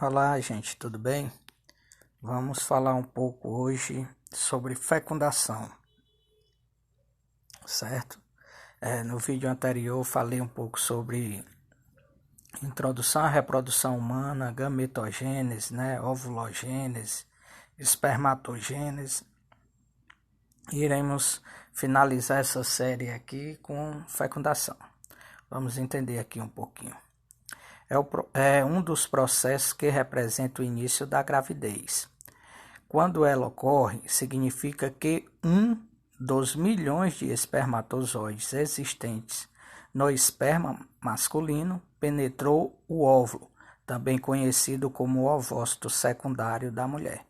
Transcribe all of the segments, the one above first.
Olá, gente, tudo bem? Vamos falar um pouco hoje sobre fecundação, certo? No vídeo anterior eu falei um pouco sobre introdução à reprodução humana, gametogênese, ovulogênese, espermatogênese. Iremos finalizar essa série aqui com fecundação. Vamos entender aqui um pouquinho. É um dos processos que representa o início da gravidez. Quando ela ocorre, significa que um dos milhões de espermatozoides existentes no esperma masculino penetrou o óvulo, também conhecido como ovócito secundário da mulher.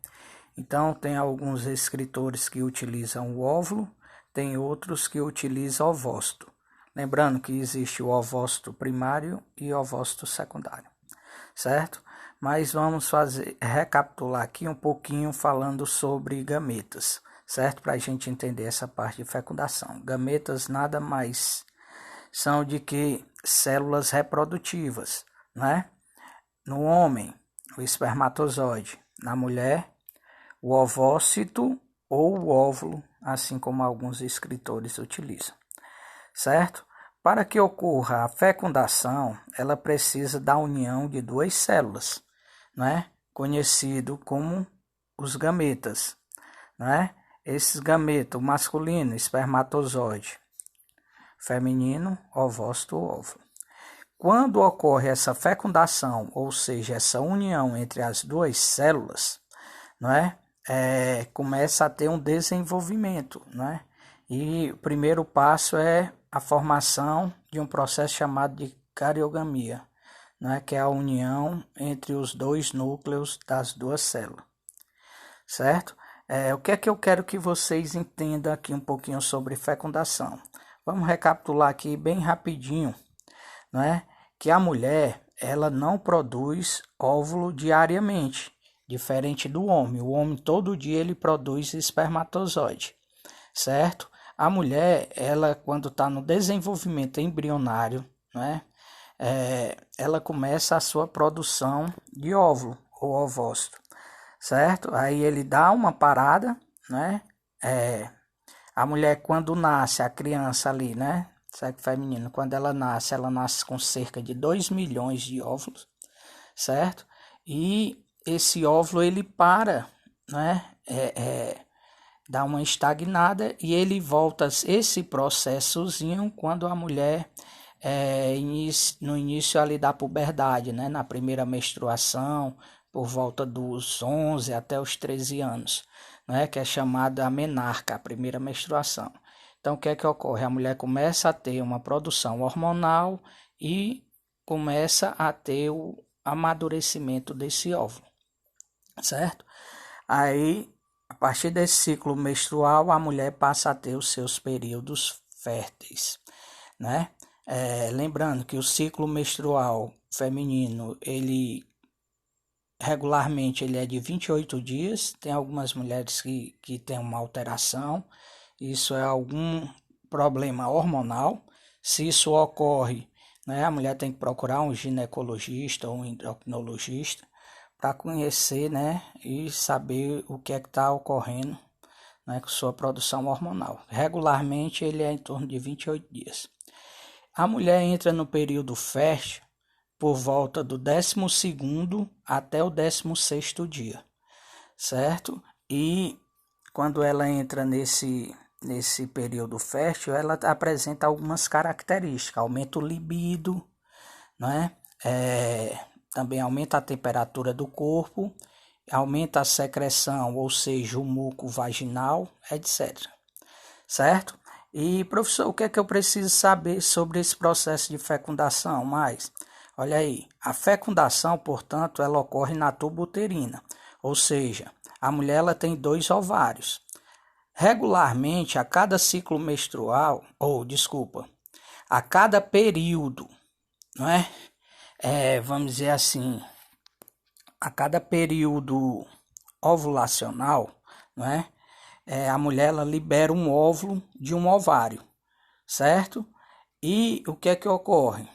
Então, tem alguns escritores que utilizam o óvulo, tem outros que utilizam o ovócito. Lembrando que existe o ovócito primário e o ovócito secundário, certo? Mas vamos recapitular aqui um pouquinho falando sobre gametas, certo? Para a gente entender essa parte de fecundação. Gametas nada mais são de que células reprodutivas, né? No homem, o espermatozoide. Na mulher, o ovócito ou o óvulo, assim como alguns escritores utilizam, certo? Para que ocorra a fecundação, ela precisa da união de duas células, conhecido como os gametas. Esses gametas, o masculino, espermatozoide, feminino, ovócito ou óvulo. Quando ocorre essa fecundação, ou seja, essa união entre as duas células, começa a ter um desenvolvimento, E o primeiro passo é a formação de um processo chamado de cariogamia, que é a união entre os dois núcleos das duas células, certo? O que é que eu quero que vocês entendam aqui um pouquinho sobre fecundação? Vamos recapitular aqui bem rapidinho, que a mulher ela não produz óvulo diariamente, diferente do homem. O homem todo dia ele produz espermatozoide, certo? A mulher, ela quando está no desenvolvimento embrionário, ela começa a sua produção de óvulo ou ovócito, certo? Aí ele dá uma parada, a mulher quando nasce, a criança ali, sexo feminino, quando ela nasce com cerca de 2 milhões de óvulos, certo? E esse óvulo ele para, dá uma estagnada e ele volta esse processozinho quando a mulher no início ali da puberdade, na primeira menstruação, por volta dos 11 até os 13 anos, que é chamada a menarca, a primeira menstruação. Então, o que é que ocorre? A mulher começa a ter uma produção hormonal e começa a ter o amadurecimento desse óvulo, certo? Aí, a partir desse ciclo menstrual, a mulher passa a ter os seus períodos férteis, lembrando que o ciclo menstrual feminino, ele regularmente ele é de 28 dias, tem algumas mulheres que têm uma alteração, isso é algum problema hormonal. Se isso ocorre, a mulher tem que procurar um ginecologista ou um endocrinologista para conhecer, e saber o que é que está ocorrendo, com sua produção hormonal. Regularmente ele é em torno de 28 dias. A mulher entra no período fértil por volta do 12º até o 16º dia, certo? E quando ela entra nesse período fértil, ela apresenta algumas características, aumenta o libido, também aumenta a temperatura do corpo, aumenta a secreção, ou seja, o muco vaginal, etc. Certo? E, professor, o que é que eu preciso saber sobre esse processo de fecundação? Olha aí, a fecundação, portanto, ela ocorre na tuba uterina, ou seja, a mulher ela tem 2 ovários. Regularmente, a cada ciclo menstrual, a cada período, vamos dizer assim, a cada período ovulacional, a mulher ela libera um óvulo de um ovário, certo? E o que é que ocorre?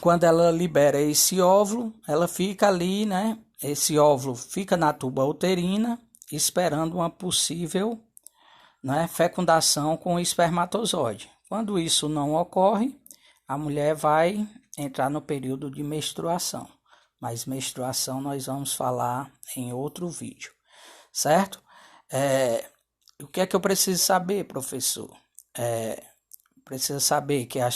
quando ela libera esse óvulo, ela fica ali, né? Esse óvulo fica na tuba uterina, esperando uma possível, né, fecundação com o espermatozoide. Quando isso não ocorre, a mulher vai entrar no período de menstruação. Mas menstruação nós vamos falar em outro vídeo, certo? O que é que eu preciso saber, professor? Preciso saber que a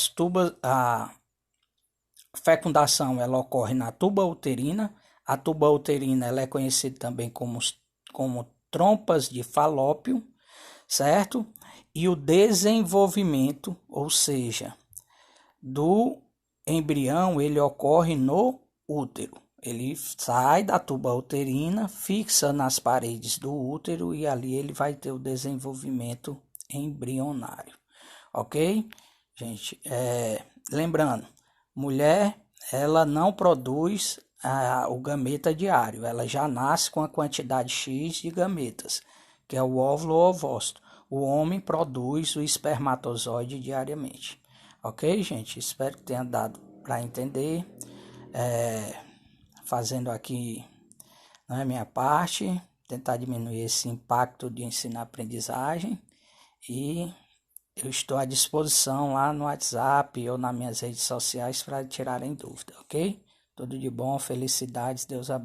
fecundação ela ocorre na tuba uterina. A tuba uterina ela é conhecida também como trompas de Falópio, certo? E o desenvolvimento, ou seja, do embrião, ele ocorre no útero. Ele sai da tuba uterina, fixa nas paredes do útero e ali ele vai ter o desenvolvimento embrionário, ok? Gente, lembrando, mulher, ela não produz o gameta diário, ela já nasce com a quantidade X de gametas, que é o óvulo ou ovócito. O homem produz o espermatozoide diariamente. Ok, gente? Espero que tenha dado para entender. Fazendo aqui, né, minha parte, tentar diminuir esse impacto de ensino-aprendizagem. E eu estou à disposição lá no WhatsApp ou nas minhas redes sociais para tirarem dúvida, ok? Tudo de bom, felicidades, Deus abençoe.